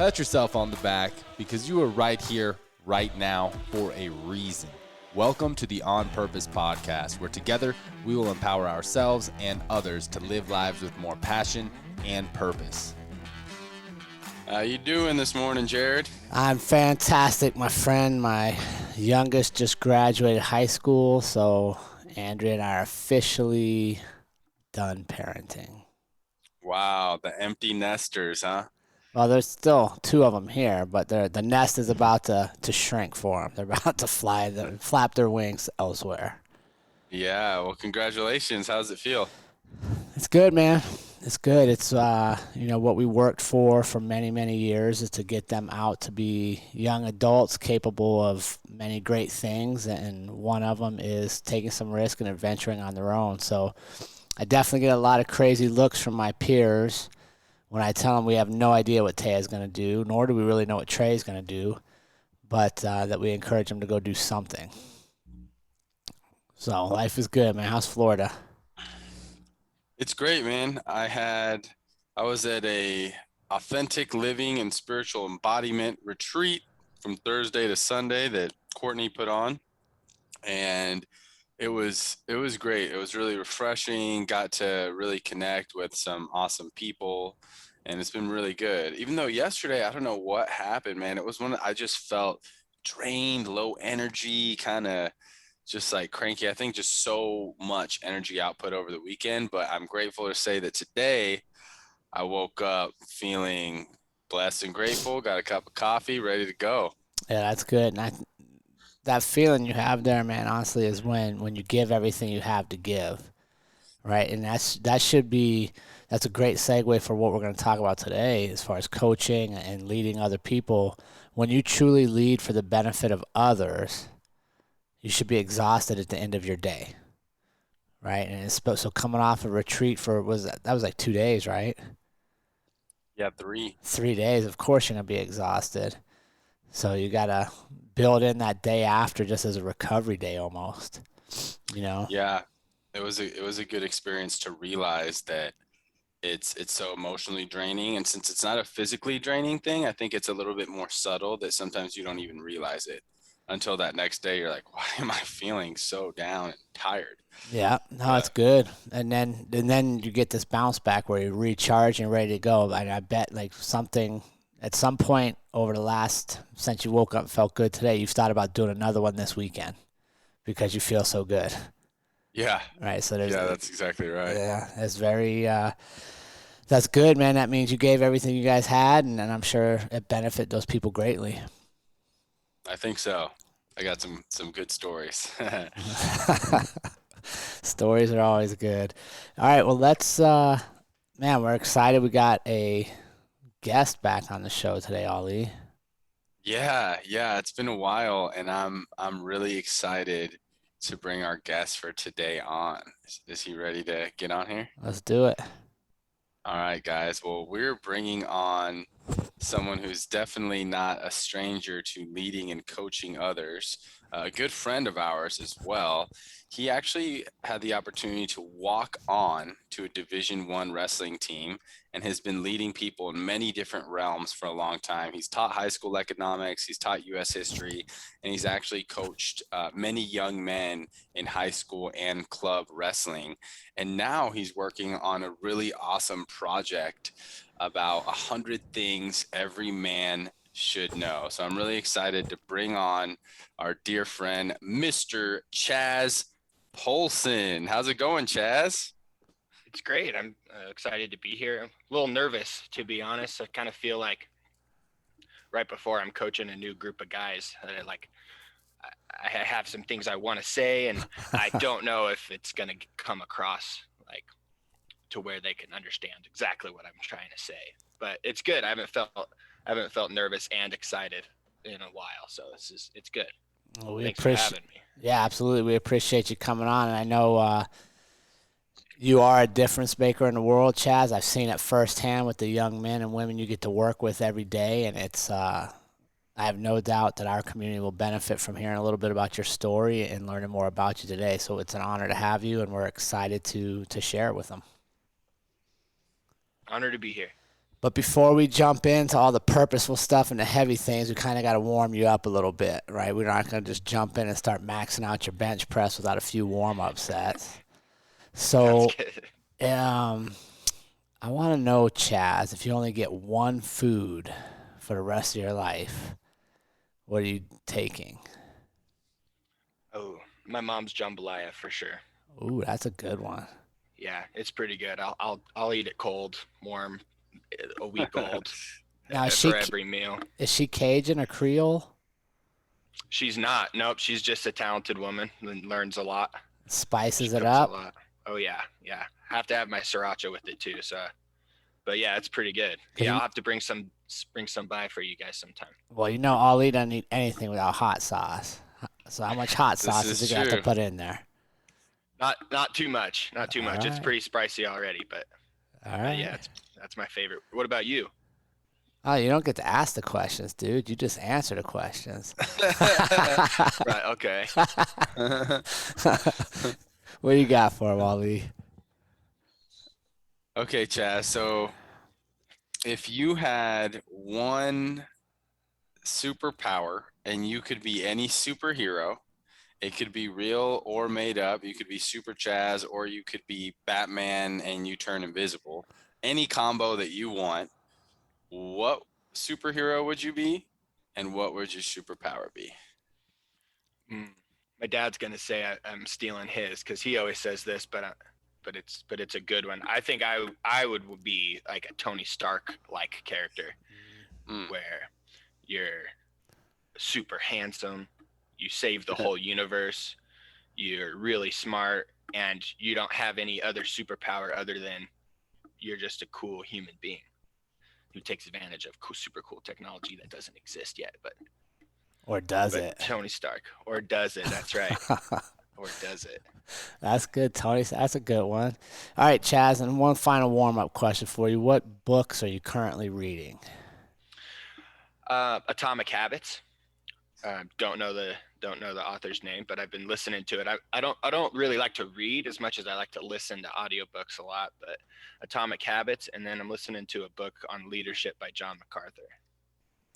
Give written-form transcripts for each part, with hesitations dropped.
Pat yourself on the back because you are right here, right now, for a reason. Welcome to the On Purpose podcast, where together we will empower ourselves and others to live lives with more passion and purpose. How you doing this morning, Jerrod? I'm fantastic, my friend. My youngest just graduated high school, so Andrea and I are officially done parenting. Wow, the empty nesters, huh? Well, there's still two of them here, but the nest is about to shrink for them. They're about to flap their wings elsewhere. Yeah, well, congratulations. How does it feel? It's good, man. It's good. It's what we worked for many, many years is to get them out to be young adults capable of many great things, and one of them is taking some risk and adventuring on their own. So I definitely get a lot of crazy looks from my peers when I tell them we have no idea what Taya is going to do, nor do we really know what Trey is going to do, but that we encourage them to go do something. So life is good, man. How's Florida? It's great, man. I was at a authentic living and spiritual embodiment retreat from Thursday to Sunday that Courtney put on, and it was great. It was really refreshing. Got to really connect with some awesome people, and it's been really good. Even though yesterday, I don't know what happened, man. It was I just felt drained, low energy, kind of just like cranky. I think just so much energy output over the weekend, but I'm grateful to say that today I woke up feeling blessed and grateful, got a cup of coffee, ready to go. Yeah, that's good. And that feeling you have there, man, honestly, is when you give everything you have to give, right? And that's a great segue for what we're going to talk about today as far as coaching and leading other people. When you truly lead for the benefit of others, you should be exhausted at the end of your day, right? And so coming off a retreat that was like 2 days, right? Yeah, 3. 3 days. Of course you're going to be exhausted. So you got to build in that day after just as a recovery day almost, Yeah, it was a good experience to realize that it's so emotionally draining. And since it's not a physically draining thing, I think it's a little bit more subtle that sometimes you don't even realize it until that next day. You're like, why am I feeling so down and tired? Yeah, no, it's good. And then you get this bounce back where you recharge and ready to go. And I bet like something at some point over the last, since you woke up and felt good today, you've thought about doing another one this weekend because you feel so good. Yeah. Right. So that's exactly right. Yeah, it's very, that's good, man. That means you gave everything you guys had, and I'm sure it benefited those people greatly. I think so. I got some good stories. Stories are always good. All right, well, man, we're excited. We got a guest back on the show today, Ali. Yeah, it's been a while, and I'm really excited to bring our guest for today on. Is he ready to get on here? Let's do it. All right, guys. Well, we're bringing on someone who's definitely not a stranger to leading and coaching others, a good friend of ours as well. He actually had the opportunity to walk on to a Division I wrestling team and has been leading people in many different realms for a long time. He's taught high school economics, he's taught U.S. history, and he's actually coached many young men in high school and club wrestling. And now he's working on a really awesome project about 100 things every man should know. So I'm really excited to bring on our dear friend, Mr. Chaz Polson. How's it going, Chaz? It's great. I'm excited to be here. I'm a little nervous, to be honest. I kind of feel like right before I'm coaching a new group of guys, I have some things I want to say, and I don't know if it's going to come across like to where they can understand exactly what I'm trying to say. But it's good. I haven't felt nervous and excited in a while, so it's good. Well, Thanks for having me. Yeah, absolutely. We appreciate you coming on, and I know you are a difference maker in the world, Chaz. I've seen it firsthand with the young men and women you get to work with every day, and it's I have no doubt that our community will benefit from hearing a little bit about your story and learning more about you today. So it's an honor to have you, and we're excited to share it with them. Honor to be here. But before we jump into all the purposeful stuff and the heavy things, we kind of got to warm you up a little bit, right? We're not going to just jump in and start maxing out your bench press without a few warm-up sets. So, I want to know, Chaz, if you only get one food for the rest of your life, what are you taking? Oh, my mom's jambalaya for sure. Ooh, that's a good one. Yeah, it's pretty good. I'll eat it cold, warm, a week old. Now, For every meal. Is she Cajun or Creole? She's not. Nope. She's just a talented woman and learns a lot. Spices it up. A lot. Oh yeah. Have to have my sriracha with it too. So, but yeah, it's pretty good. Yeah, I'll have to bring some by for you guys sometime. Well, Ali doesn't eat anything without hot sauce. So how much hot sauce is he gonna have to put in there? Not too much. Not too much. Right. It's pretty spicy already, but all right. Yeah, that's my favorite. What about you? Oh, you don't get to ask the questions, dude. You just answer the questions. Right. Okay. What do you got for him, Ali? Okay, Chaz. So if you had one superpower and you could be any superhero, it could be real or made up. You could be Super Chaz, or you could be Batman and you turn invisible. Any combo that you want, what superhero would you be, and what would your superpower be? My dad's gonna say I'm stealing his because he always says this, but it's a good one. I think I would be like a Tony Stark like character, where you're super handsome, you save the whole universe, you're really smart, and you don't have any other superpower other than you're just a cool human being who takes advantage of super cool technology that doesn't exist yet, but does it? Tony Stark, or does it? That's right. Or does it? That's good, Tony. That's a good one. All right, Chaz, and one final warm-up question for you. What books are you currently reading? Atomic Habits. Don't know the author's name, but I've been listening to it. I don't really like to read as much as I like to listen to audiobooks a lot, but Atomic Habits, and then I'm listening to a book on leadership by John MacArthur.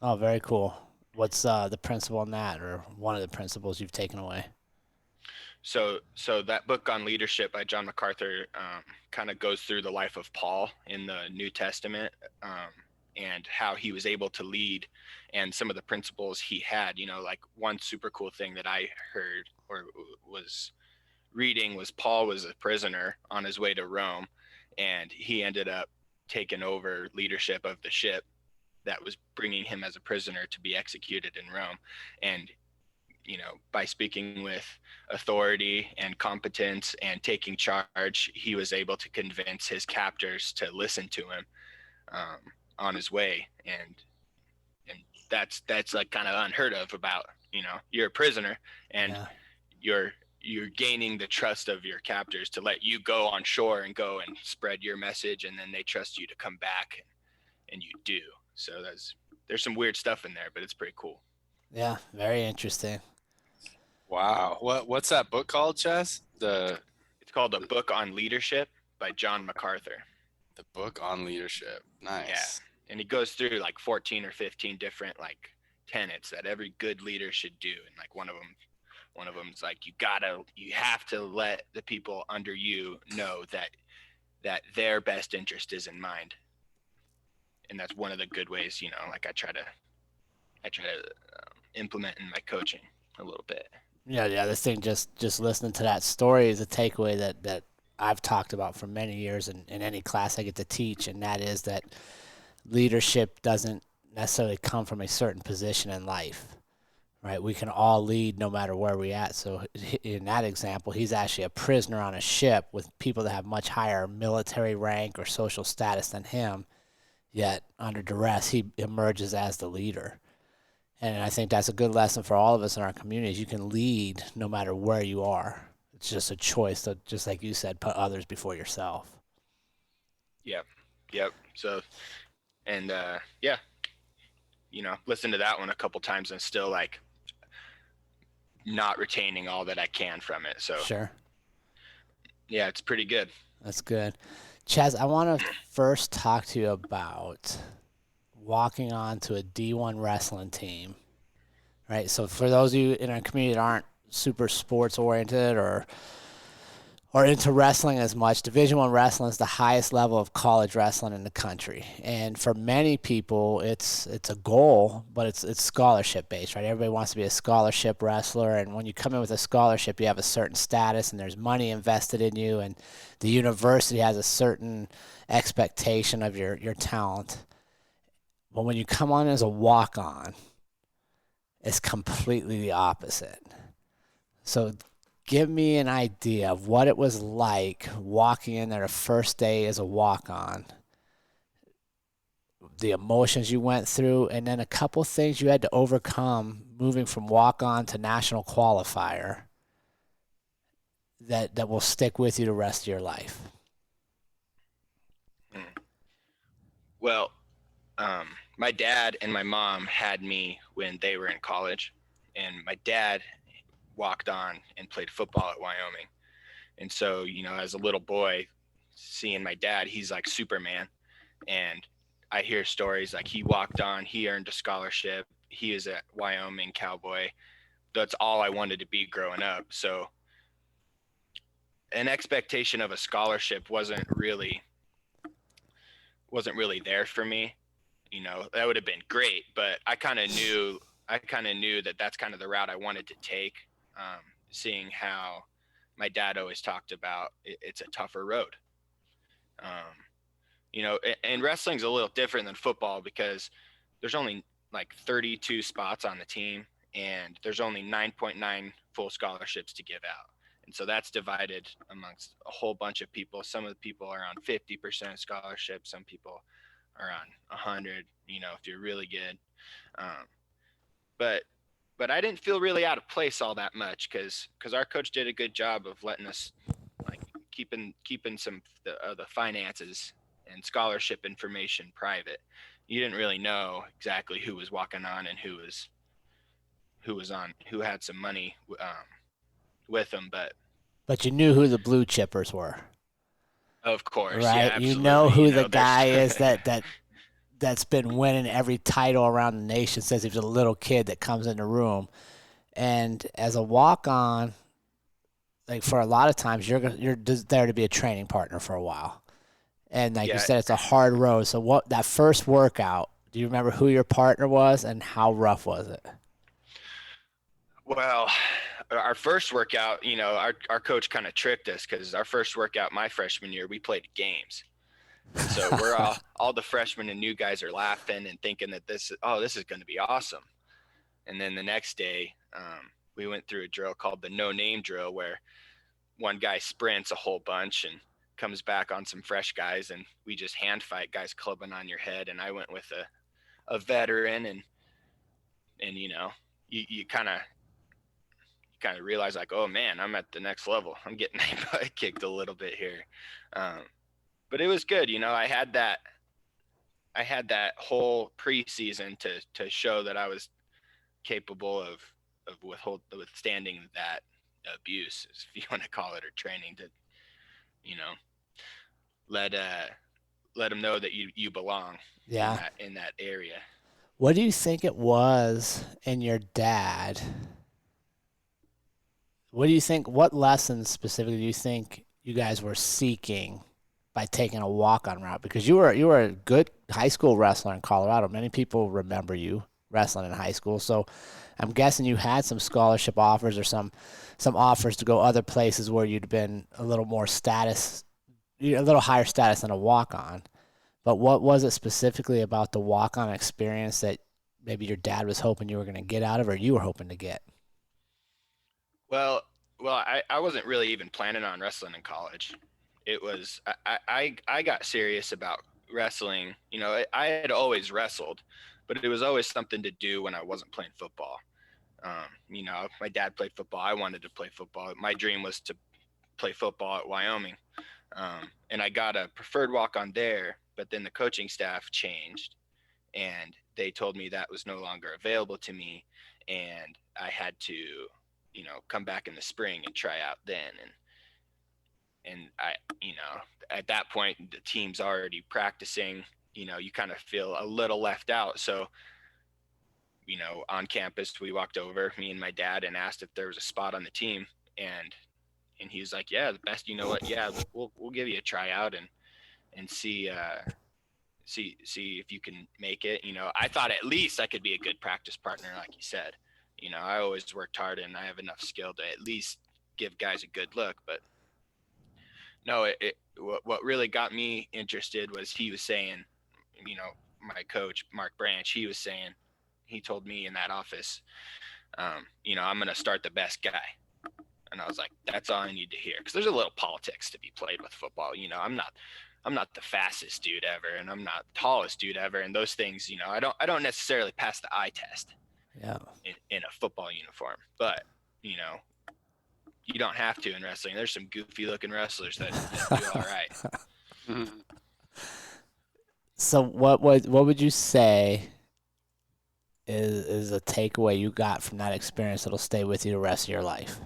Oh, very cool. What's the principle in that, or one of the principles you've taken away? So that book on leadership by John MacArthur kind of goes through the life of Paul in the New Testament, and how he was able to lead, and some of the principles he had. Like one super cool thing that I heard or was reading was Paul was a prisoner on his way to Rome, and he ended up taking over leadership of the ship that was bringing him as a prisoner to be executed in Rome. And by speaking with authority and competence and taking charge, he was able to convince his captors to listen to him on his way. And that's like kind of unheard of. About you're a prisoner and you're gaining the trust of your captors to let you go on shore and go and spread your message, and then they trust you to come back, and you do. So there's some weird stuff in there, but it's pretty cool. Yeah, very interesting. Wow. What's that book called, Chaz? It's called A Book on Leadership by John MacArthur. The Book on Leadership. Nice. Yeah. And he goes through like 14 or 15 different like tenets that every good leader should do. And like one of them is like, you have to let the people under you know that their best interest is in mind. And that's one of the good ways, like I try to implement in my coaching a little bit. Yeah. This thing, just listening to that story is a takeaway that I've talked about for many years in any class I get to teach, and that is that leadership doesn't necessarily come from a certain position in life, right? We can all lead no matter where we're at. So in that example, he's actually a prisoner on a ship with people that have much higher military rank or social status than him, yet under duress, he emerges as the leader. And I think that's a good lesson for all of us in our communities. You can lead no matter where you are. It's just a choice to, just like you said, put others before yourself. Yep. So, and listen to that one a couple times and still like not retaining all that I can from it. So sure. Yeah, it's pretty good. That's good. Chaz, I want to first talk to you about walking on to a D1 wrestling team, right? So for those of you in our community that aren't super sports oriented or into wrestling as much, Division I wrestling is the highest level of college wrestling in the country. And for many people, it's a goal, but it's scholarship based, right? Everybody wants to be a scholarship wrestler, and when you come in with a scholarship, you have a certain status, and there's money invested in you, and the university has a certain expectation of your talent. But when you come on as a walk-on, it's completely the opposite. So give me an idea of what it was like walking in there the first day as a walk-on, the emotions you went through, and then a couple things you had to overcome moving from walk-on to national qualifier that will stick with you the rest of your life. Well, my dad and my mom had me when they were in college, and my dad walked on and played football at Wyoming. And so, as a little boy, seeing my dad, he's like Superman. And I hear stories like he walked on, he earned a scholarship, he is a Wyoming Cowboy. That's all I wanted to be growing up. So an expectation of a scholarship wasn't really there for me. That would have been great, but I kind of knew that that's kind of the route I wanted to take. Seeing how my dad always talked about it's a tougher road. And wrestling's a little different than football because there's only like 32 spots on the team, and there's only 9.9 full scholarships to give out. And so that's divided amongst a whole bunch of people. Some of the people are on 50% scholarship. Some people are on 100, if you're really good. But I didn't feel really out of place all that much because our coach did a good job of letting us like keeping some the finances and scholarship information private. You didn't really know exactly who was walking on and who had some money with them, But you knew who the blue chippers were. Of course, right? yeah, absolutely. You know who the guy is that's been winning every title around the nation since he was a little kid that comes in the room. And as a walk-on, like for a lot of times, you're there to be a training partner for a while. And like you said, it's a hard road. So what that first workout, do you remember who your partner was and how rough was it? Well, our first workout, our coach kind of tricked us because our first workout my freshman year, we played games. And so we're all the freshmen and new guys are laughing and thinking that this is going to be awesome. And then the next day, we went through a drill called the no name drill where one guy sprints a whole bunch and comes back on some fresh guys, and we just hand fight guys clubbing on your head. And I went with a veteran, and you kind of realize like, oh man, I'm at the next level. I'm getting my butt kicked a little bit here. But it was good. I had that whole preseason to show that I was capable of withstanding that abuse, if you want to call it, or training to, let them know that you belong in that area. What do you think it was in your dad? What lessons specifically do you think you guys were seeking by taking a walk-on route? Because you were a good high school wrestler in Colorado. Many people remember you wrestling in high school. So I'm guessing you had some scholarship offers or some offers to go other places where you'd been a little higher status than a walk-on. But what was it specifically about the walk-on experience that maybe your dad was hoping you were going to get out of, or you were hoping to get? Well, I wasn't really even planning on wrestling in college. It was, I got serious about wrestling. I had always wrestled, but it was always something to do when I wasn't playing football. My dad played football. I wanted to play football. My dream was to play football at Wyoming. And I got a preferred walk-on there, but then the coaching staff changed and they told me that was no longer available to me. And I had to, come back in the spring and try out then. And I, at that point, the team's already practicing, you kind of feel a little left out. So, on campus, we walked over, me and my dad, and asked if there was a spot on the team. And he was like, yeah, the best, yeah, we'll give you a tryout and see if you can make it. I thought at least I could be a good practice partner, like you said. I always worked hard and I have enough skill to at least give guys a good look. But no, what really got me interested was he was saying, my coach, Mark Branch, he told me in that office, I'm going to start the best guy. And I was like, that's all I need to hear. Because there's a little politics to be played with football. I'm not the fastest dude ever, and I'm not the tallest dude ever. And those things, I don't necessarily pass the eye test in a football uniform. But, you don't have to in wrestling. There's some goofy looking wrestlers that do all right. So what would you say is a takeaway you got from that experience that'll stay with you the rest of your life?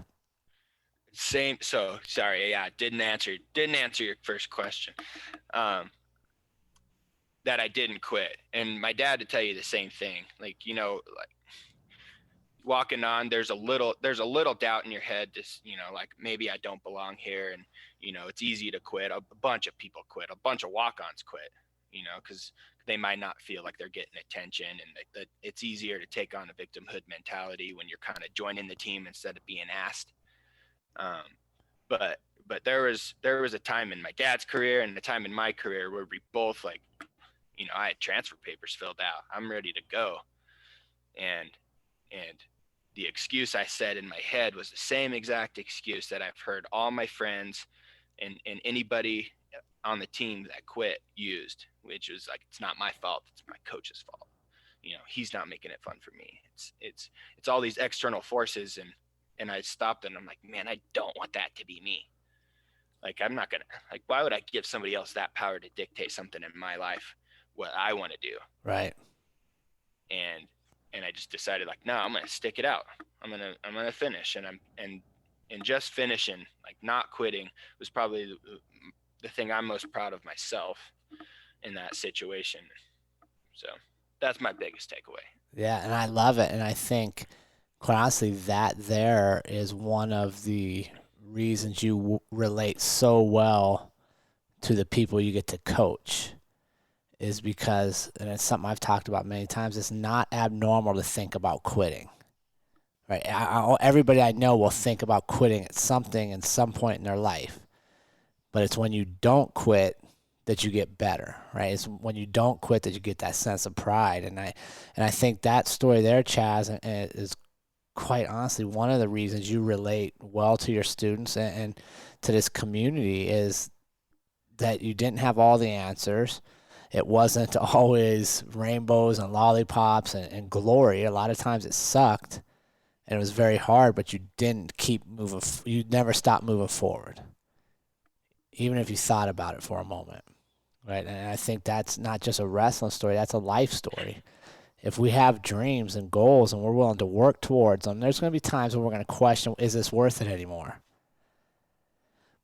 Same. So sorry. Yeah. Didn't answer your first question. That I didn't quit. And my dad would tell you the same thing. Like, walking on, there's a little doubt in your head, just, like maybe I don't belong here. And, it's easy to quit. A bunch of people quit, a bunch of walk-ons quit, cause they might not feel like they're getting attention, and that it's easier to take on a victimhood mentality when you're kind of joining the team instead of being asked. But there was a time in my dad's career and a time in my career where we both, like, I had transfer papers filled out. I'm ready to go. And the excuse I said in my head was the same exact excuse that I've heard all my friends and anybody on the team that quit used, which was like, it's not my fault. It's my coach's fault. He's not making it fun for me. It's all these external forces. And I stopped and I'm like, man, I don't want that to be me. Like, I'm not going to, like, why would I give somebody else that power to dictate something in my life, what I want to do? Right. And I just decided, like, no, I'm going to stick it out. I'm going to finish. And just finishing, like, not quitting was probably the thing I'm most proud of myself in that situation. So that's my biggest takeaway. Yeah. And I love it. And I think, quite honestly, that there is one of the reasons you relate so well to the people you get to coach, is because, and it's something I've talked about many times, it's not abnormal to think about quitting, right? Everybody I know will think about quitting at something in some point in their life, but it's when you don't quit that you get better, right? It's when you don't quit that you get that sense of pride. And I think that story there, Chaz, is quite honestly one of the reasons you relate well to your students and to this community, is that you didn't have all the answers. It wasn't always rainbows and lollipops and glory. A lot of times it sucked and it was very hard, but you didn't keep moving. You never stopped moving forward, even if you thought about it for a moment, right? And I think that's not just a wrestling story. That's a life story. If we have dreams and goals and we're willing to work towards them, there's going to be times when we're going to question, is this worth it anymore?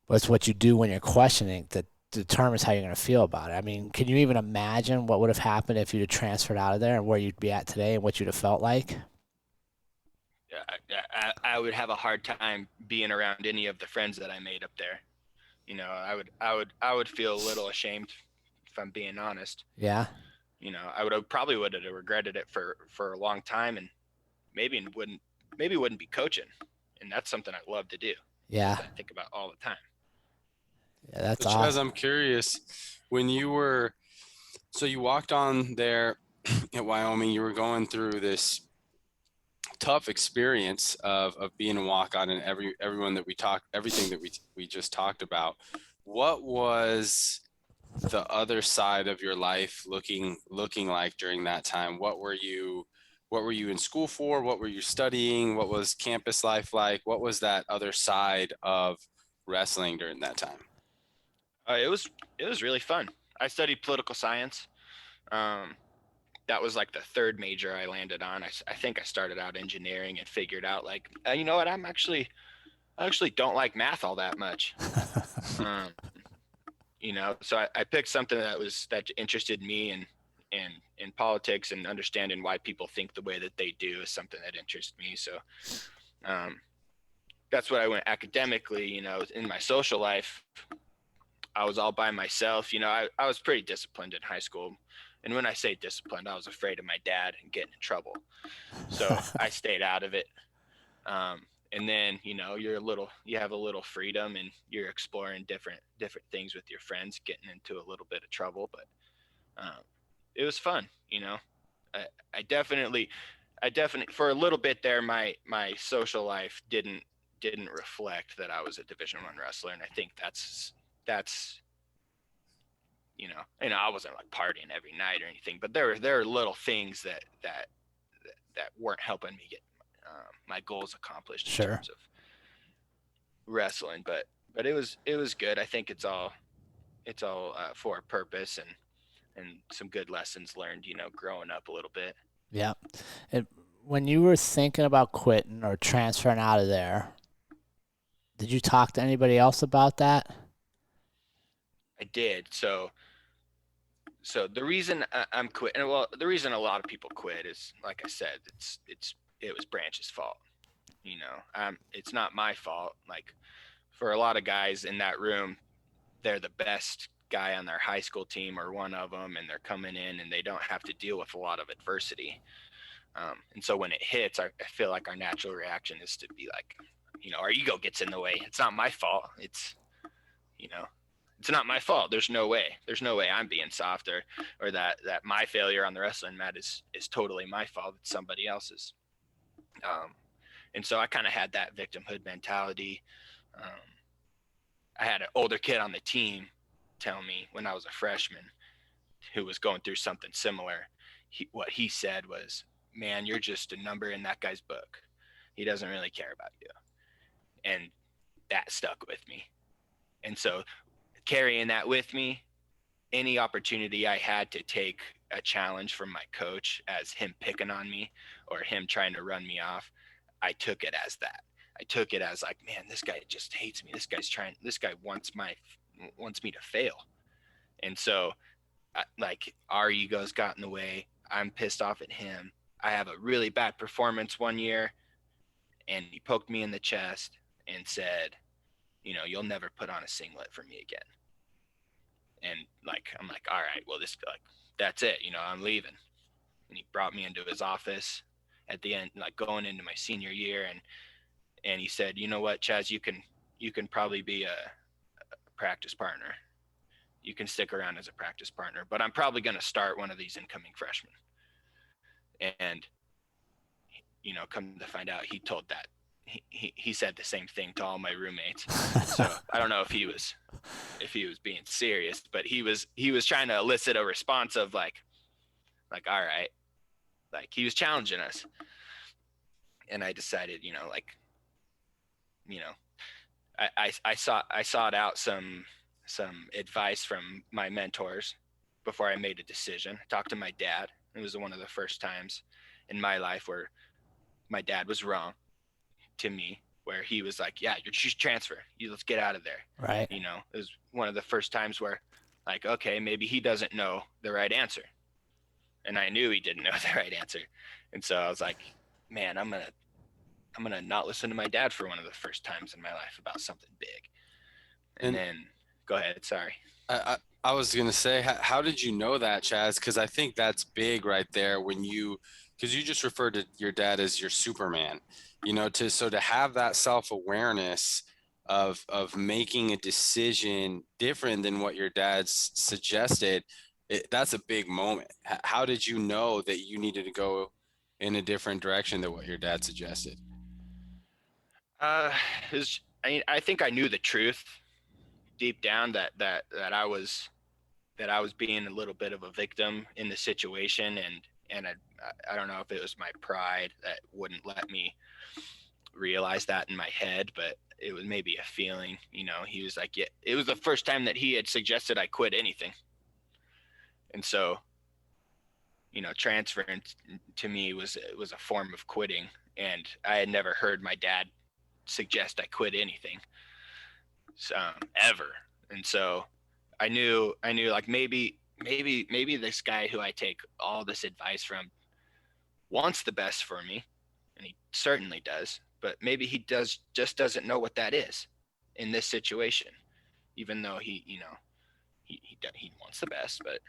But it's what you do when you're questioning that determines how you're going to feel about it. I mean, can you even imagine what would have happened if you'd have transferred out of there and where you'd be at today and what you'd have felt like? I would have a hard time being around any of the friends that I made up there. I would feel a little ashamed, if I'm being honest. Yeah. I would have regretted it for a long time, and maybe wouldn't be coaching. And that's something I love to do. Yeah. I think about all the time. Yeah, that's Chaz, awesome. I'm curious, when you walked on there at Wyoming, you were going through this tough experience of being a walk-on, and everything that we just talked about. What was the other side of your life looking like during that time? What were you in school for? What were you studying? What was campus life like? What was that other side of wrestling during that time? It was really fun. I studied political science. That was like the third major I landed on. I think I started out engineering and figured out, like, you know what? I actually don't like math all that much. So I picked something that interested me, and in politics, and understanding why people think the way that they do is something that interests me. So that's what I went academically. In my social life, I was all by myself. I was pretty disciplined in high school. And when I say disciplined, I was afraid of my dad and getting in trouble. So I stayed out of it. And then, you have a little freedom, and you're exploring different things with your friends, getting into a little bit of trouble, but it was fun. I definitely, for a little bit there, my social life didn't reflect that I was a Division I wrestler. And I think that's, I wasn't like partying every night or anything, but there are little things that weren't helping me get my goals accomplished in terms of wrestling. But it was good. I think it's all for a purpose, and some good lessons learned, growing up a little bit. Yeah. When you were thinking about quitting or transferring out of there, did you talk to anybody else about that? I did. So the reason I'm quitting, well, the reason a lot of people quit is, like I said, it was Branch's fault. It's not my fault. Like, for a lot of guys in that room, they're the best guy on their high school team, or one of them, and they're coming in and they don't have to deal with a lot of adversity. And so when it hits, I feel like our natural reaction is to be like, our ego gets in the way. It's not my fault. It's not my fault. There's no way I'm being soft, or that my failure on the wrestling mat is totally my fault. It's somebody else's. And so I kind of had that victimhood mentality. I had an older kid on the team tell me when I was a freshman, who was going through something similar. What he said was, "Man, you're just a number in that guy's book. He doesn't really care about you." And that stuck with me. And so, carrying that with me, any opportunity I had to take a challenge from my coach as him picking on me or him trying to run me off, I took it as that. I took it as like, man, this guy just hates me. This guy wants me to fail. And so, like, our egos got in the way. I'm pissed off at him. I have a really bad performance one year, and he poked me in the chest and said, "You'll never put on a singlet for me again." And like, I'm like, all right, well, that's it. I'm leaving. And he brought me into his office at the end, like going into my senior year. And he said, "You know what, Chaz, you can probably be a practice partner. You can stick around as a practice partner, but I'm probably going to start one of these incoming freshmen." And, come to find out, he told that he said the same thing to all my roommates. So I don't know if he was being serious, but he was trying to elicit a response of like, all right, like, he was challenging us. And I decided, I sought out some advice from my mentors before I made a decision. I talked to my dad. It was one of the first times in my life where my dad was wrong to me, where he was like, "Yeah, you're just transfer. Let's get out of there." Right. It was one of the first times where, like, okay, maybe he doesn't know the right answer. And I knew he didn't know the right answer. And so I was like, man, I'm going to not listen to my dad for one of the first times in my life about something big. And then, go ahead. Sorry. I was going to say, how did you know that, Chaz? Because I think that's big right there because you just referred to your dad as your Superman, to have that self-awareness of making a decision different than what your dad's suggested. That's a big moment. How did you know that you needed to go in a different direction than what your dad suggested? I think I knew the truth deep down, that I was being a little bit of a victim in the situation, and I don't know if it was my pride that wouldn't let me realize that in my head, but it was maybe a feeling. He was like, yeah, it was the first time that he had suggested I quit anything. And so, transferring to me was a form of quitting, and I had never heard my dad suggest I quit anything ever. And so I knew like maybe this guy who I take all this advice from wants the best for me, and he certainly does, but maybe he doesn't know what that is in this situation, even though he wants the best, but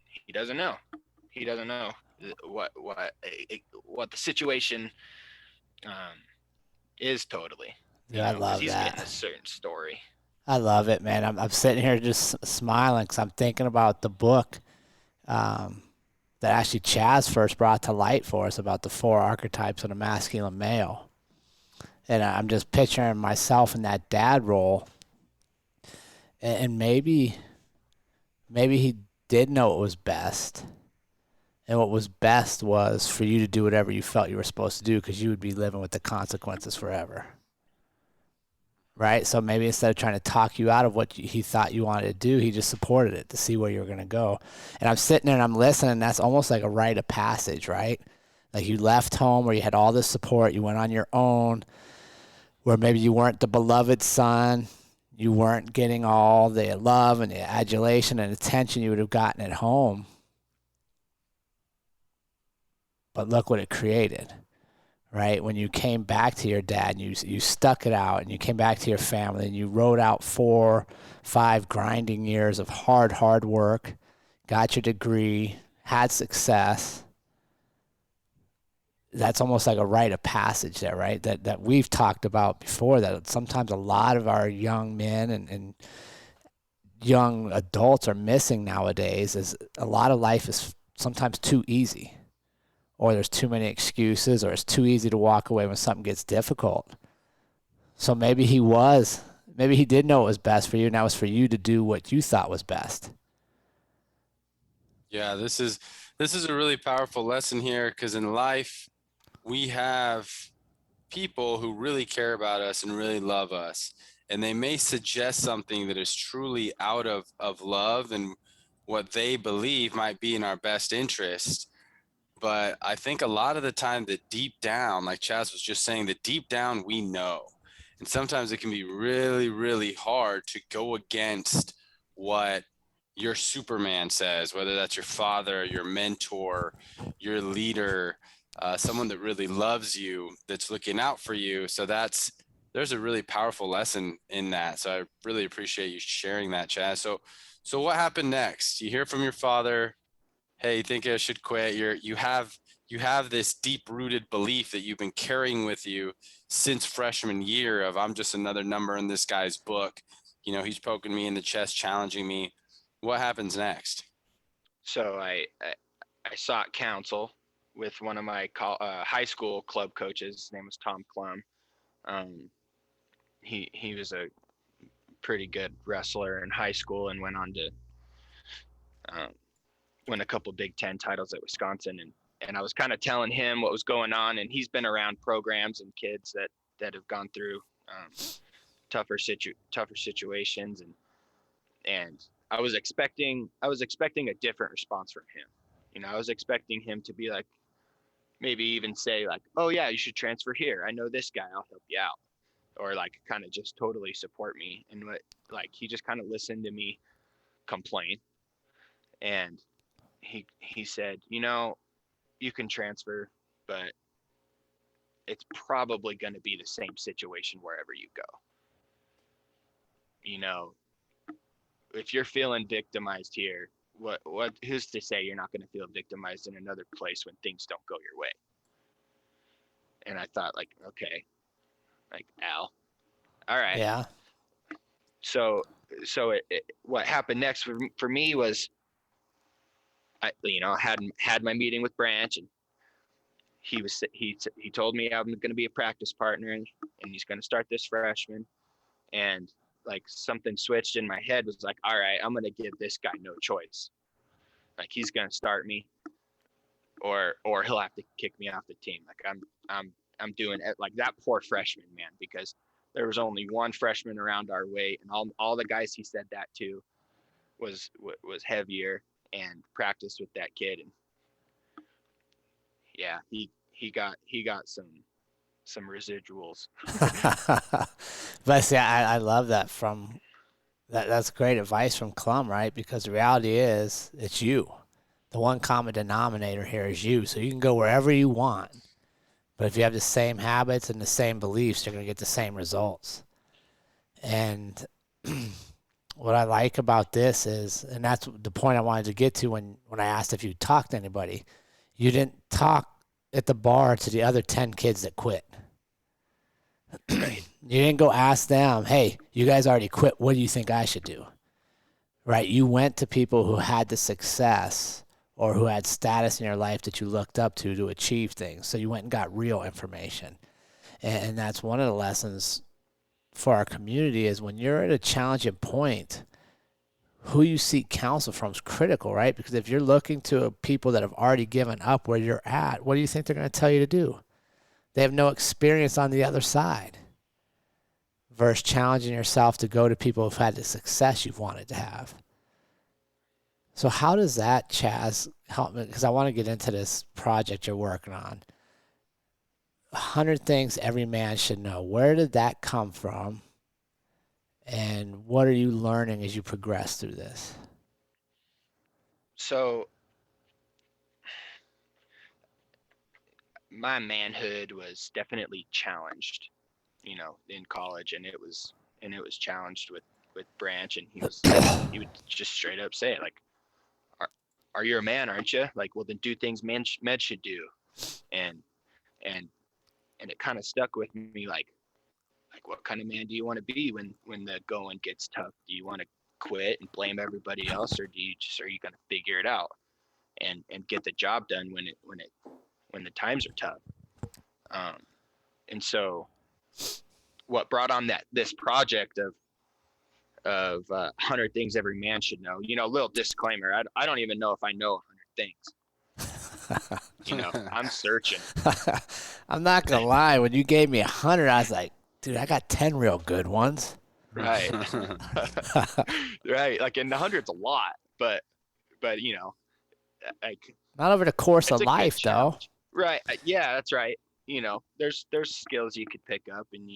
he doesn't know. He doesn't know what the situation is totally. Yeah, I Because love he's getting a that. certain story. I love it, man. I'm sitting here just smiling because I'm thinking about the book that actually Chaz first brought to light for us about the 4 archetypes of the masculine male. And I'm just picturing myself in that dad role. And maybe he did know what was best. And what was best was for you to do whatever you felt you were supposed to do, because you would be living with the consequences forever. Right? So maybe instead of trying to talk you out of what he thought you wanted to do, he just supported it to see where you were going to go. And I'm sitting there and I'm listening, and that's almost like a rite of passage, right? Like you left home where you had all this support, you went on your own, where maybe you weren't the beloved son, you weren't getting all the love and the adulation and attention you would have gotten at home. But look what it created. Right? When you came back to your dad and you stuck it out and you came back to your family and you wrote out 4, 5 grinding years of hard work, got your degree, had success. That's almost like a rite of passage there, right? That we've talked about before, that sometimes a lot of our young men and young adults are missing nowadays, is a lot of life is sometimes too easy. Or there's too many excuses, or it's too easy to walk away when something gets difficult. So maybe he did know it was best for you, and that was for you to do what you thought was best. Yeah, this is a really powerful lesson here, because in life we have people who really care about us and really love us, and they may suggest something that is truly out of love and what they believe might be in our best interest. But I think a lot of the time that deep down, like Chaz was just saying, that deep down we know. And sometimes it can be really, really hard to go against what your Superman says, whether that's your father, your mentor, your leader, someone that really loves you, that's looking out for you. So there's a really powerful lesson in that. So I really appreciate you sharing that, Chaz. So what happened next? You hear from your father, hey, you think I should quit? You have this deep-rooted belief that you've been carrying with you since freshman year of, I'm just another number in this guy's book. He's poking me in the chest, challenging me. What happens next? So I sought counsel with one of my high school club coaches. His name was Tom Klum. He was a pretty good wrestler in high school and went on to win a couple Big Ten titles at Wisconsin. And I was kind of telling him what was going on, and he's been around programs and kids that have gone through tougher situations, and I was expecting a different response from him. I was expecting him to be like, maybe even say like, oh yeah, you should transfer here, I know this guy, I'll help you out, or like kind of just totally support me. And he just kind of listened to me complain, and he said, you can transfer, but it's probably going to be the same situation wherever you go. If you're feeling victimized here, who's to say you're not going to feel victimized in another place when things don't go your way? And I thought, like, okay, like, Al, all right. Yeah. So what happened next for me was, I had my meeting with Branch, and he told me I'm going to be a practice partner, and he's going to start this freshman. And like something switched in my head, was like, all right, I'm going to give this guy no choice. Like, he's going to start me, or he'll have to kick me off the team. Like, I'm doing it, like that poor freshman, man, because there was only one freshman around our weight, and all the guys he said that to was heavier and practiced with that kid. And yeah, he got some residuals. But see, I love that from That's great advice from Clum, right? Because the reality is, it's you. The one common denominator here is you. So you can go wherever you want. But if you have the same habits and the same beliefs, you're going to get the same results. And what I like about this is, and that's the point I wanted to get to when I asked if you talked to anybody, you didn't talk at the bar to the other 10 kids that quit. You didn't go ask them, hey, you guys already quit. What do you think I should do? Right? You went to people who had the success or who had status in your life that you looked up to achieve things. So you went and got real information. And that's one of the lessons for our community is when you're at a challenging point, who you seek counsel from is critical, right? Because if you're looking to people that have already given up where you're at, what do you think they're going to tell you to do? They have no experience on the other side versus challenging yourself to go to people who've had the success you've wanted to have. So how does that, Chaz, help me? Because I want to get into this project you're working on. 100 things every man should know. Where did that come from? And what are you learning as you progress through this? So my manhood was definitely challenged, in college, and it was challenged with Branch, and he would just straight up say, like, are you a man, aren't you? Like, well, then do things men should do. And it kind of stuck with me, like what kind of man do you want to be when the going gets tough? Do you want to quit and blame everybody else, or are you going to figure it out and get the job done when the times are tough? And so what brought on this project of 100 things every man should know, little disclaimer, I don't even know if I know 100 things. I'm searching. I'm not gonna lie, when you gave me 100, I was like, dude, I got 10 real good ones. Right. Right. Like, and 100's a lot, but like, not over the course of life though. Right. Yeah, that's right. There's skills you could pick up, and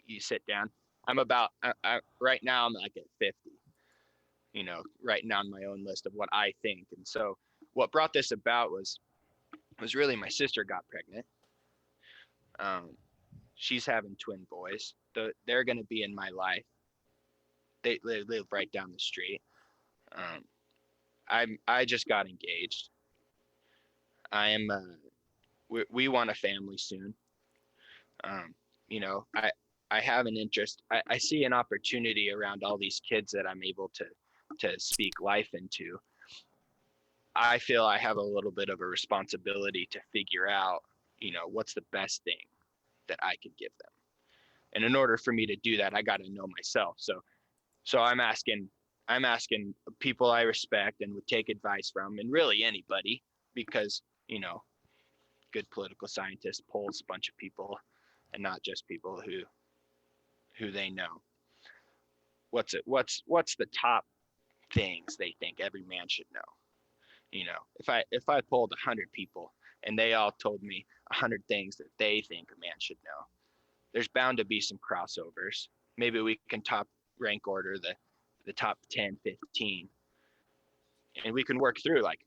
you sit down. I'm about right now I'm like at 50, writing down my own list of what I think. And so what brought this about was really my sister got pregnant. She's having twin boys. They're going to be in my life. They live right down the street. I just got engaged. We want a family soon. I have an interest. I see an opportunity around all these kids that I'm able to speak life into. I feel I have a little bit of a responsibility to figure out, what's the best thing that I could give them. And in order for me to do that, I got to know myself. So I'm asking people I respect and would take advice from, and really anybody, because, good political scientist polls a bunch of people and not just people who they know. What's the top things they think every man should know? If I polled 100 people and they all told me 100 things that they think a man should know, there's bound to be some crossovers. Maybe we can top rank order the top 10, 15, and we can work through, like,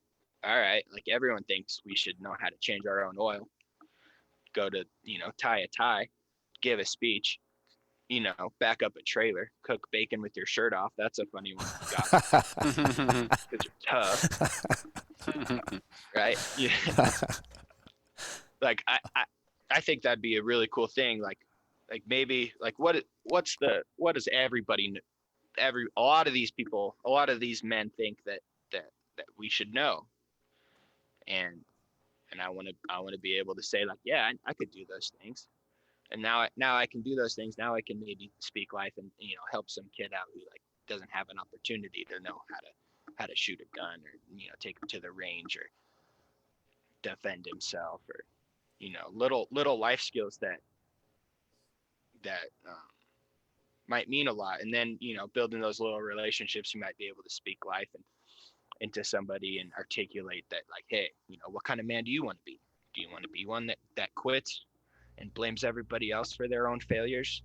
all right, like, everyone thinks we should know how to change our own oil, go to, tie a tie, give a speech, back up a trailer, cook bacon with your shirt off. That's a funny one. Because you're tough. Right? Yeah. Like, I think that'd be a really cool thing. Like maybe, like, what does everybody, a lot of these people, a lot of these men think that we should know. And I want to be able to say, like, yeah, I could do those things. And now I can do those things. Now I can maybe speak life and, help some kid out who, like, doesn't have an opportunity to know how to shoot a gun, or, take him to the range, or defend himself, or, little life skills that might mean a lot. And then, building those little relationships, you might be able to speak life into somebody and articulate that, like, hey, what kind of man do you want to be? Do you want to be one that quits and blames everybody else for their own failures?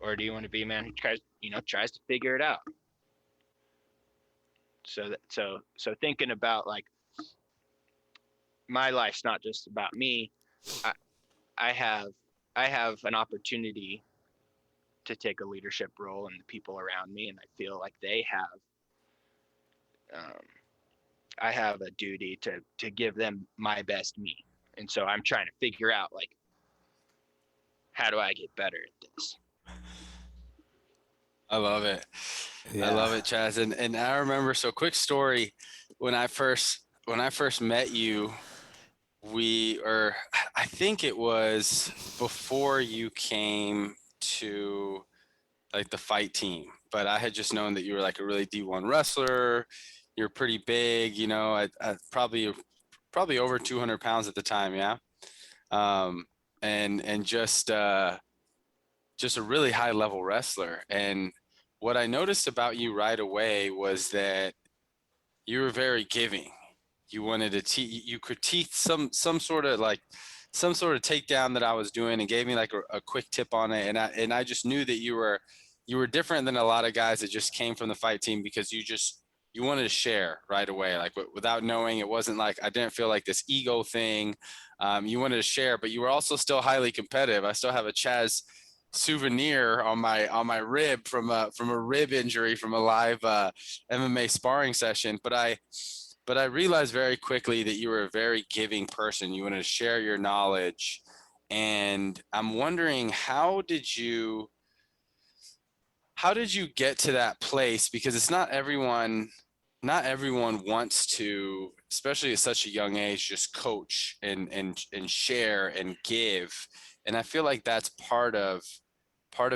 Or do you want to be a man who tries, tries to figure it out. So thinking about like my life's not just about me. I have an opportunity to take a leadership role in the people around me, and I feel like I have a duty to give them my best me. And so I'm trying to figure out, like, how do I get better at this? I love it. I love it, Chaz. And I remember, so quick story, when I first met you, I think it was before you came to like the fight team, but I had just known that you were like a really D1 wrestler. You're pretty big, I probably over 200 pounds at the time. Yeah. And just a really high level wrestler. And what I noticed about you right away was that you were very giving. You wanted to you critiqued some sort of takedown that I was doing and gave me like a quick tip on it. And I just knew that you were different than a lot of guys that just came from the fight team, because you wanted to share right away, like without knowing. It wasn't like, I didn't feel like this ego thing. You wanted to share, but you were also still highly competitive. I still have a Chaz souvenir on my rib from a rib injury from a live MMA sparring session. But I realized very quickly that you were a very giving person. You wanted to share your knowledge. And I'm wondering, how did you get to that place? Because it's not everyone wants to, especially at such a young age, just coach and share and give. And I feel like that's part of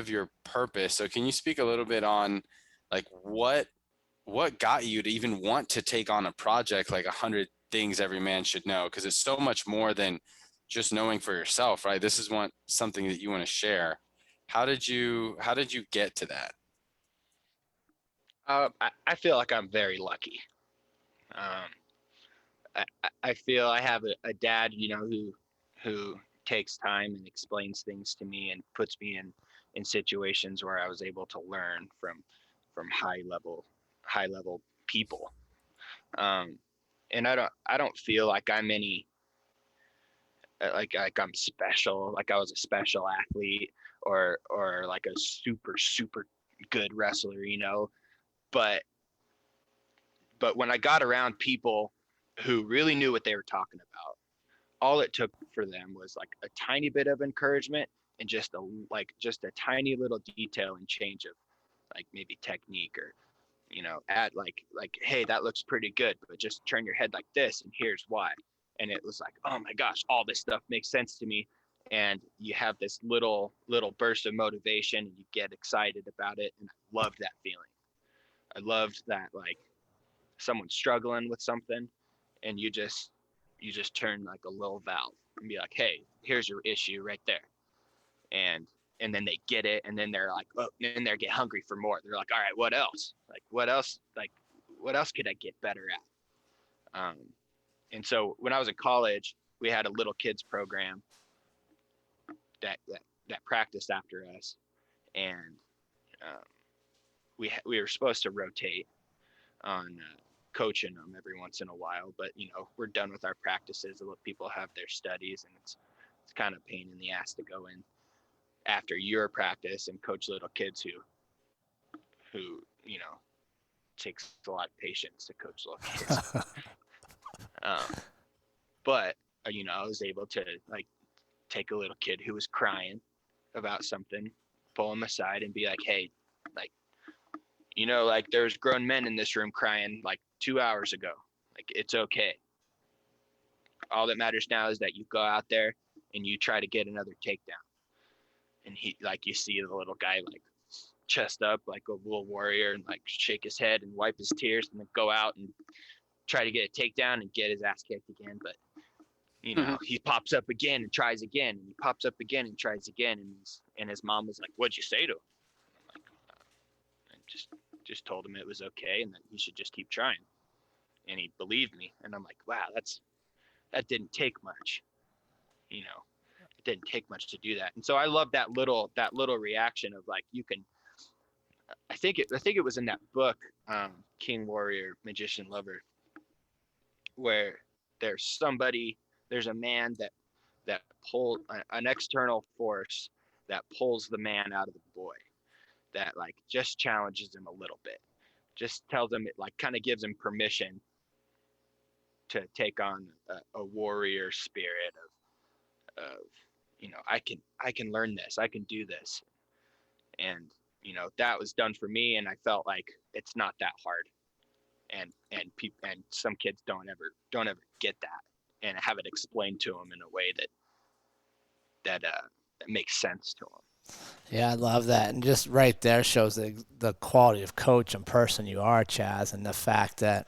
your purpose. So can you speak a little bit on like what got you to even want to take on a project like 100 Things Every Man Should Know? Because it's so much more than just knowing for yourself, right? This is something that you want to share. How did you get to that? I feel like I'm very lucky. I feel I have a dad, who takes time and explains things to me and puts me in situations where I was able to learn from high level people. And I don't feel like I'm any like I'm special, like I was a special athlete or like a super good wrestler, but when I got around people who really knew what they were talking about, all it took for them was like a tiny bit of encouragement and just a tiny little detail and change of like maybe technique, or add like hey, that looks pretty good, but just turn your head like this and here's why. And it was like, oh my gosh, all this stuff makes sense to me. And you have this little burst of motivation and you get excited about it. And I loved that feeling. I loved that, like, someone's struggling with something and you just turn like a little valve and be like, hey, here's your issue right there. And then they get it, and then they're like, oh, and they get hungry for more. They're like, all right, what else? Like, what else could I get better at? And so when I was in college, we had a little kids program that practiced after us, and we were supposed to rotate on coaching them every once in a while, but we're done with our practices and let people have their studies, and it's kind of a pain in the ass to go in after your practice and coach little kids who takes a lot of patience to coach little kids. But I was able to like take a little kid who was crying about something, pull him aside and be like, hey, like, like there's grown men in this room crying like 2 hours ago. Like, it's okay. All that matters now is that you go out there and you try to get another takedown. And he, like, you see the little guy like chest up like a little warrior and like shake his head and wipe his tears and then go out and try to get a takedown and get his ass kicked again. But he pops up again and tries again, and he pops up again and tries again, and his mom was like, what'd you say to him? I'm like, I just told him it was okay and that he should just keep trying. And he believed me. And I'm like, wow, that didn't take much. It didn't take much to do that. And so I love that little reaction of like, you can think it was in that book, King, Warrior, Magician, Lover, where there's a man that pulled an external force that pulls the man out of the boy, that like just challenges him a little bit, just tells him, it like kind of gives him permission to take on a warrior spirit of I can learn this, I can do this. And that was done for me, and I felt like it's not that hard, and some kids don't ever get that and have it explained to them in a way that makes sense to them. Yeah, I love that. And just right there shows the quality of coach and person you are, Chaz, and the fact that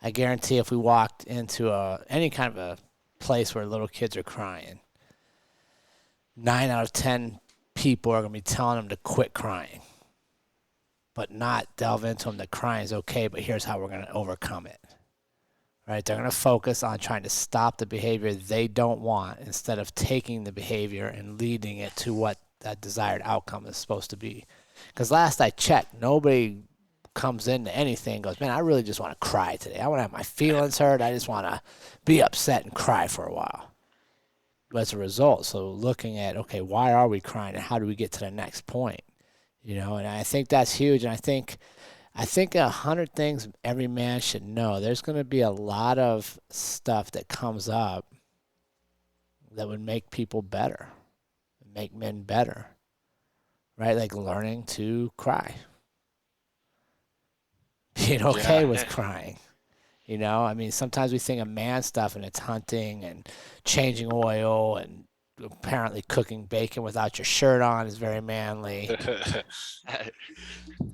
I guarantee if we walked into any kind of a place where little kids are crying, 9 out of 10 people are going to be telling them to quit crying, but not delve into them that crying is okay, but here's how we're going to overcome it. Right? They're going to focus on trying to stop the behavior they don't want instead of taking the behavior and leading it to what that desired outcome is supposed to be. Because last I checked, nobody comes into anything and goes, man, I really just want to cry today. I want to have my feelings hurt. I just want to be upset and cry for a while. But as a result, so looking at, okay, why are we crying and how do we get to the next point? And I think that's huge. And I think 100 things every man should know. There's going to be a lot of stuff that comes up that would make people better, make men better, right? Like learning to cry, being okay with crying. I mean, sometimes we think of man stuff and it's hunting and changing oil and apparently cooking bacon without your shirt on is very manly.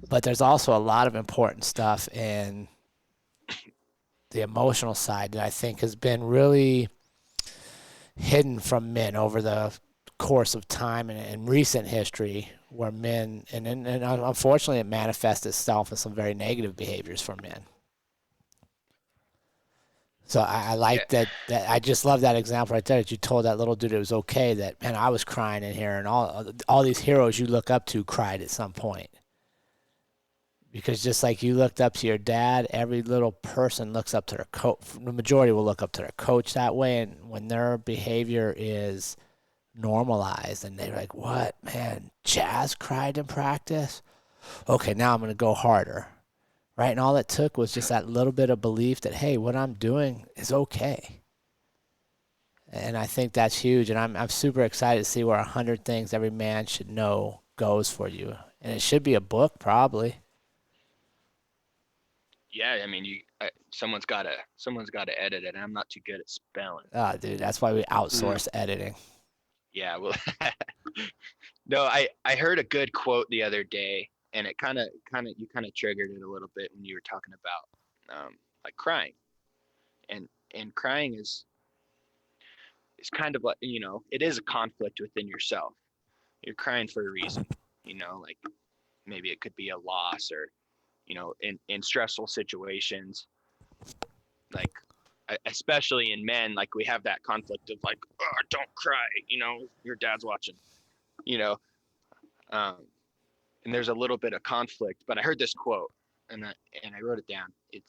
But there's also a lot of important stuff in the emotional side that I think has been really hidden from men over the course of time and in recent history, where men, and unfortunately it manifests itself in some very negative behaviors for men. So I like that I just love that example right there, that you told that little dude it was okay, that, man, I was crying in here, and all these heroes you look up to cried at some point. Because just like you looked up to your dad, every little person looks up to their coach. The majority will look up to their coach that way, and when their behavior is normalized and they're like, what, man, Chaz cried in practice? Okay, now I'm going to go harder. Right? And all it took was just that little bit of belief that, hey, what I'm doing is okay. And I think that's huge. And I'm super excited to see where 100 things every man should know goes for you. And it should be a book, probably. Yeah, I mean, someone's got to edit it. I'm not too good at spelling. Oh, dude, that's why we outsource editing. Yeah, well, no, I heard a good quote the other day, and it kind of triggered it a little bit when you were talking about like crying, and crying is kind of like, it is a conflict within yourself. You're crying for a reason, like maybe it could be a loss, or in stressful situations, like especially in men, like we have that conflict of like, oh, don't cry, your dad's watching, and there's a little bit of conflict. But I heard this quote, and I wrote it down. It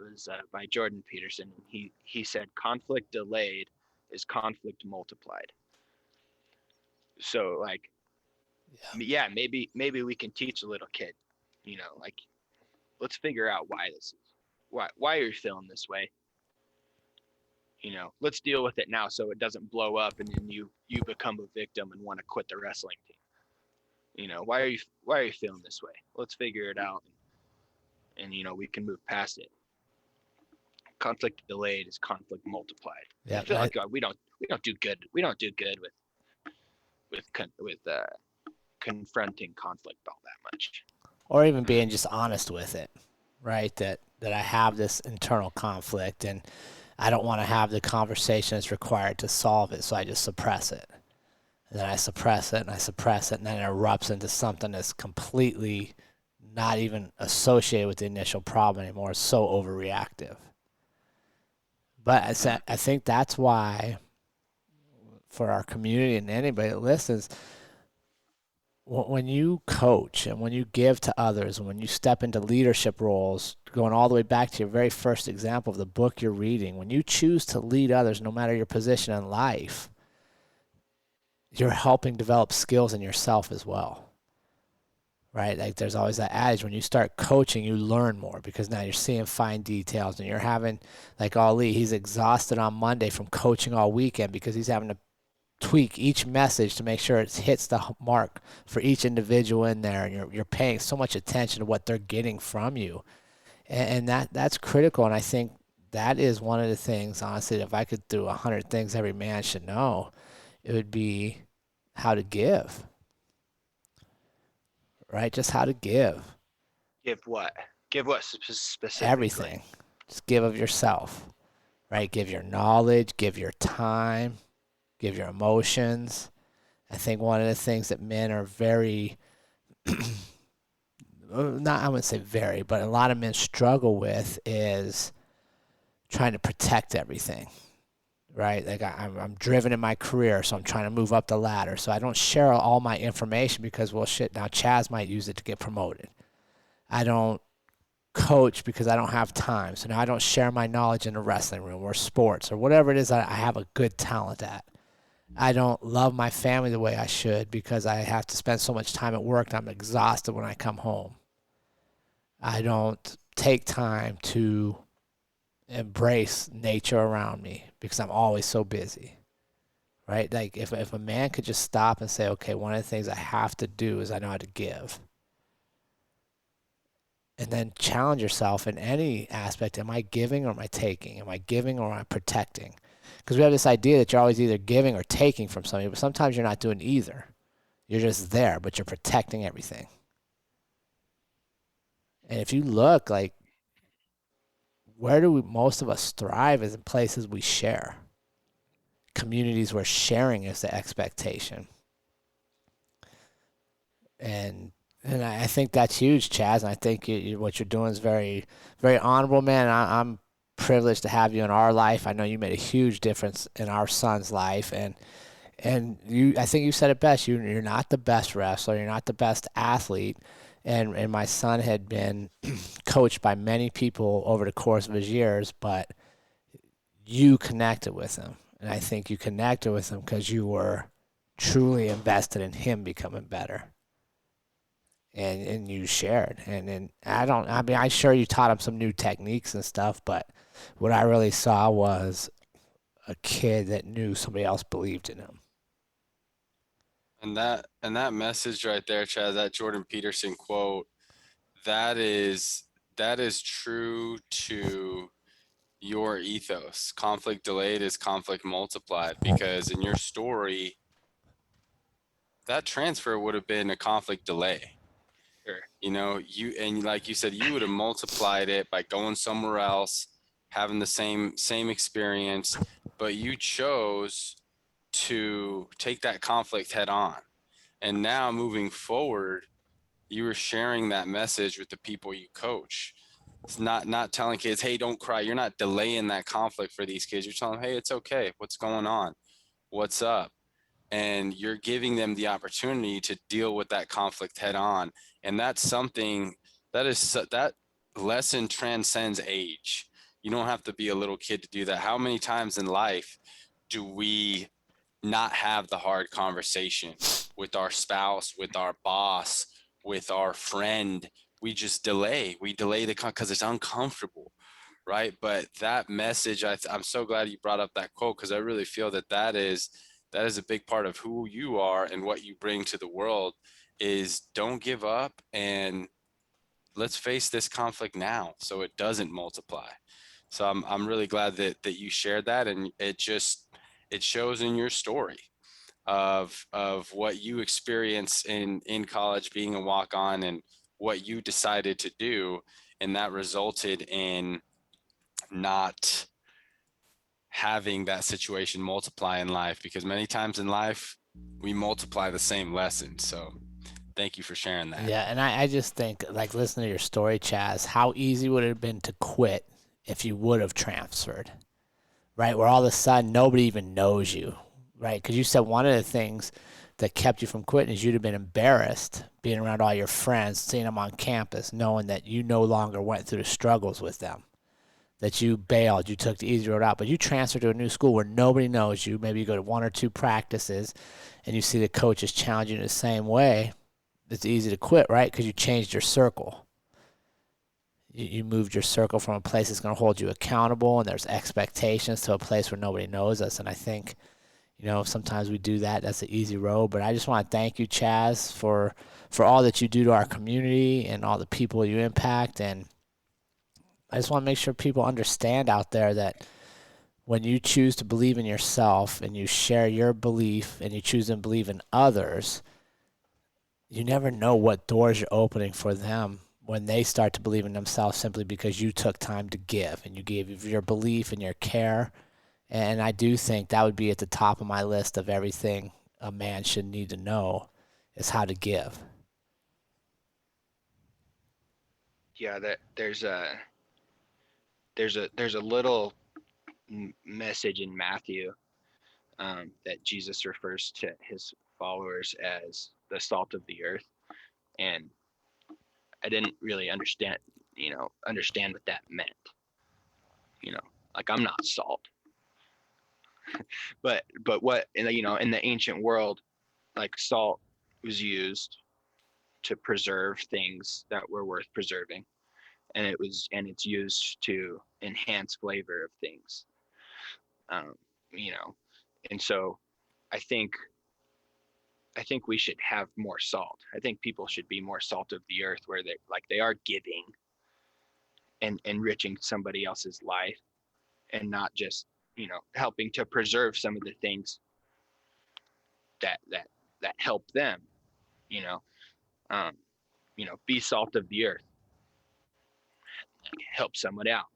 was by Jordan Peterson. He said, conflict delayed is conflict multiplied. So like, yeah, maybe we can teach a little kid, like, let's figure out why this is, why are you feeling this way? Let's deal with it now so it doesn't blow up and then you become a victim and want to quit the wrestling team. Why are you feeling this way? Let's figure it out, and we can move past it. Conflict delayed is conflict multiplied. Yeah, I feel like we don't do good. We don't do good with confronting conflict all that much. Or even being just honest with it, right? That I have this internal conflict and I don't want to have the conversation that's required to solve it, so I just suppress it. And then I suppress it and I suppress it, and then it erupts into something that's completely not even associated with the initial problem anymore. It's so overreactive. But I think that's why, for our community and anybody that listens, when you coach and when you give to others and when you step into leadership roles, going all the way back to your very first example of the book you're reading, when you choose to lead others, no matter your position in life, you're helping develop skills in yourself as well. Right? Like there's always that adage, when you start coaching, you learn more because now you're seeing fine details and you're having, like Ali, he's exhausted on Monday from coaching all weekend because he's having to tweak each message to make sure it hits the mark for each individual in there, and you're paying so much attention to what they're getting from you, and that's critical. And I think that is one of the things, honestly, if I could do 100 things every man should know, it would be how to give, right? Just how to give. Give what? Give what specifically? Everything. Just give of yourself, right? Give your knowledge, give your time, give your emotions. I think one of the things that men are very, not, I wouldn't say very, but a lot of men struggle with is trying to protect everything, right? Like I'm driven in my career, so I'm trying to move up the ladder. So I don't share all my information because, well, shit, now Chaz might use it to get promoted. I don't coach because I don't have time. So now I don't share my knowledge in the wrestling room or sports or whatever it is I have a good talent at. I don't love my family the way I should because I have to spend so much time at work and I'm exhausted when I come home. I don't take time to embrace nature around me because I'm always so busy, right? Like if a man could just stop and say, okay, one of the things I have to do is I know how to give. And then challenge yourself in any aspect. Am I giving or am I taking? Am I giving or am I protecting? Because we have this idea that you're always either giving or taking from somebody, but sometimes you're not doing either. You're just there, but you're protecting everything. And if you look, like, where do most of us thrive is in places we share. Communities where sharing is the expectation. And I think that's huge, Chaz. And I think what you're doing is very, very honorable, man. I'm privileged to have you in our life. I know you made a huge difference in our son's life, and you, I think you said it best. You're not the best wrestler. You're not the best athlete. And my son had been coached by many people over the course of his years, but you connected with him. And I think you connected with him because you were truly invested in him becoming better. And you shared. And I'm sure you taught him some new techniques and stuff, but what I really saw was a kid that knew somebody else believed in him. And that message right there, Chaz, that Jordan Peterson quote, that is true to your ethos. Conflict delayed is conflict multiplied, because in your story, that transfer would have been a conflict delay. Sure. You know, and like you said, you would have multiplied it by going somewhere else, having the same experience, but you chose to take that conflict head on. And now moving forward, you are sharing that message with the people you coach. It's not telling kids, hey, don't cry. You're not delaying that conflict for these kids. You're telling them, hey, it's okay. What's going on? What's up? And you're giving them the opportunity to deal with that conflict head on. And that's something that lesson transcends age. You don't have to be a little kid to do that. How many times in life do we not have the hard conversation with our spouse, with our boss, with our friend? We just delay. We delay because it's uncomfortable, right? But that message, I'm so glad you brought up that quote, because I really feel that is a big part of who you are and what you bring to the world. Is don't give up, and let's face this conflict now so it doesn't multiply. So I'm really glad that you shared that, and it shows in your story of what you experienced in college, being a walk-on, and what you decided to do, and that resulted in not having that situation multiply in life, because many times in life we multiply the same lesson. So thank you for sharing that. Yeah, and I just think, like, listening to your story, Chaz, how easy would it have been to quit if you would have transferred, right? Where all of a sudden nobody even knows you, right? Because you said one of the things that kept you from quitting is you'd have been embarrassed being around all your friends, seeing them on campus, knowing that you no longer went through the struggles with them, that you bailed, you took the easy road out, but you transferred to a new school where nobody knows you. Maybe you go to 1 or 2 practices and you see the coaches challenge you in the same way. It's easy to quit, right? Because you changed your circle. You moved your circle from a place that's going to hold you accountable and there's expectations to a place where nobody knows us. And I think, sometimes we do that. That's the easy road. But I just want to thank you, Chaz, for all that you do to our community and all the people you impact. And I just want to make sure people understand out there that when you choose to believe in yourself and you share your belief and you choose to believe in others, you never know what doors you're opening for them when they start to believe in themselves simply because you took time to give and you gave your belief and your care. And I do think that would be at the top of my list of everything a man should need to know is how to give. Yeah, that there's a little message in Matthew that Jesus refers to his followers as the salt of the earth, and I didn't really understand what that meant. Like I'm not salt, but what in the ancient world, like salt was used to preserve things that were worth preserving, and it's used to enhance flavor of things. And so I think we should have more salt. I think people should be more salt of the earth, where they are giving and enriching somebody else's life, and not just helping to preserve some of the things that help them. You know, um, be salt of the earth, help someone out.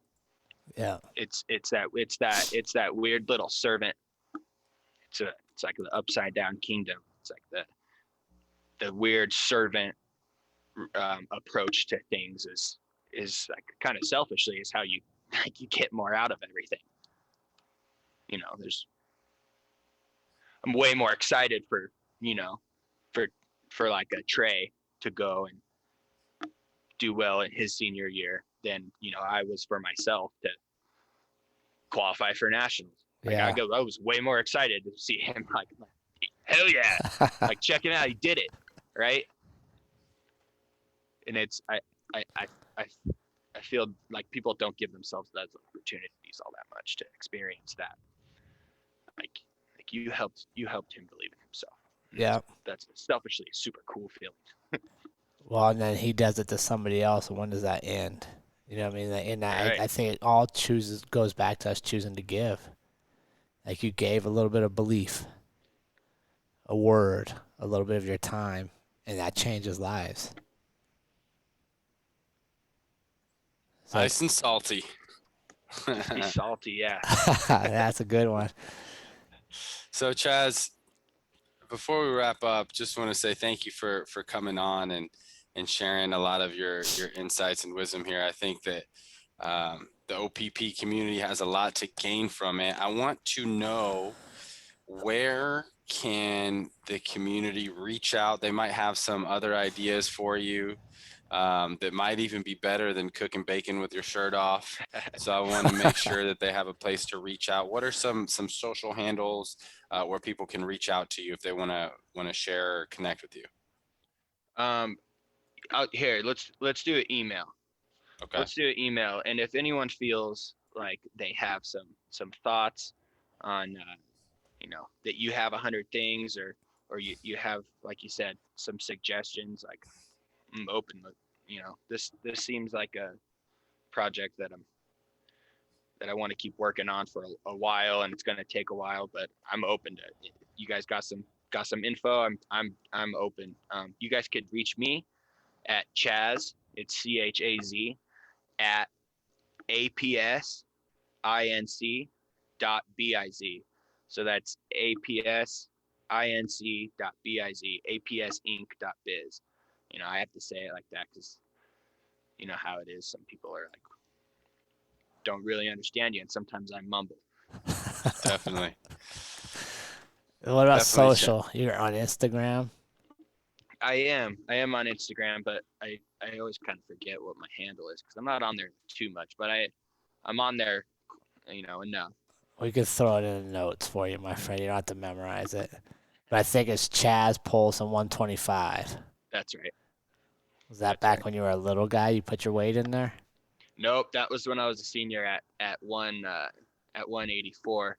Yeah. It's that weird little servant. It's like the upside down kingdom. It's like the weird servant approach to things is like kind of selfishly is how you get more out of everything. I'm way more excited for like a Trey to go and do well in his senior year than I was for myself to qualify for nationals. Like Yeah. I was way more excited to see him like hell yeah, like check him out, he did it, right? And it's I feel like people don't give themselves those opportunities all that much to experience that. Like you helped him believe in himself. Yeah. That's selfishly a super cool feeling. Well, and then he does it to somebody else, and when does that end? You know what I mean? And Right. I think it all goes back to us choosing to give. Like you gave a little bit of belief, a word, a little bit of your time, and that changes lives. So Nice and salty. Be salty, yeah. that's a good one. So Chaz, before we wrap up, just want to say thank you for coming on and sharing a lot of your insights and wisdom here. I think that the OPP community has a lot to gain from it. I want to know, where can the community reach out? They might have some other ideas for you that might even be better than cooking bacon with your shirt off. So I want to make sure that they have a place to reach out. What are some social handles where people can reach out to you if they want to share or connect with you? Out here, let's do an email. Okay. Let's do an email, and if anyone feels like they have some thoughts on that you have 100 things, or you have, like you said, some suggestions, like I'm open. This seems like a project that I want to keep working on for a while, and it's going to take a while, but I'm open to it. You guys got some info. I'm open. You guys could reach me at Chaz, it's CHAZ, at APSINC.biz. So that's APSINC.biz, APSinc.biz. I have to say it like that because you know how it is. Some people are like, don't really understand you, and sometimes I mumble. Definitely. What about Definitely social? You're on Instagram? I am on Instagram, but I always kind of forget what my handle is because I'm not on there too much, but I'm on there, enough. We could throw it in the notes for you, my friend. You don't have to memorize it. But I think it's Chaz Polson 125. That's right. Was that back when you were a little guy? You put your weight in there? Nope, that was when I was a senior at 184.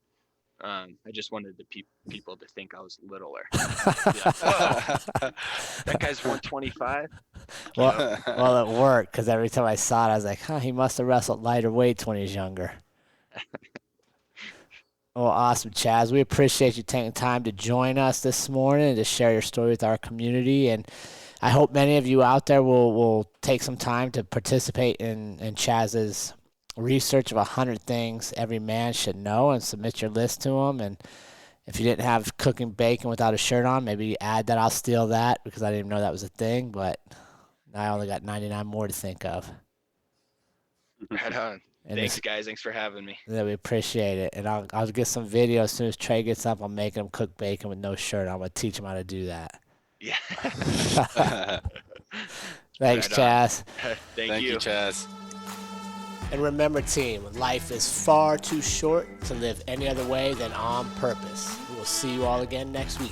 I just wanted the people to think I was littler. Like, whoa, that guy's 125. Well, it worked because every time I saw it, I was like, he must have wrestled lighter weights when he's younger. Well, awesome, Chaz. We appreciate you taking time to join us this morning and to share your story with our community. And I hope many of you out there will take some time to participate in Chaz's research of 100 things every man should know and submit your list to him. And if you didn't have cooking bacon without a shirt on, maybe you add that. I'll steal that because I didn't even know that was a thing. But now I only got 99 more to think of. Right on. And Thanks, guys. Thanks for having me. Yeah, we appreciate it. And I'll get some video as soon as Trey gets up. I'm making him cook bacon with no shirt. I'm going to teach him how to do that. Yeah. Thanks, Chaz. Thank you, Chaz. And remember, team, life is far too short to live any other way than on purpose. We will see you all again next week.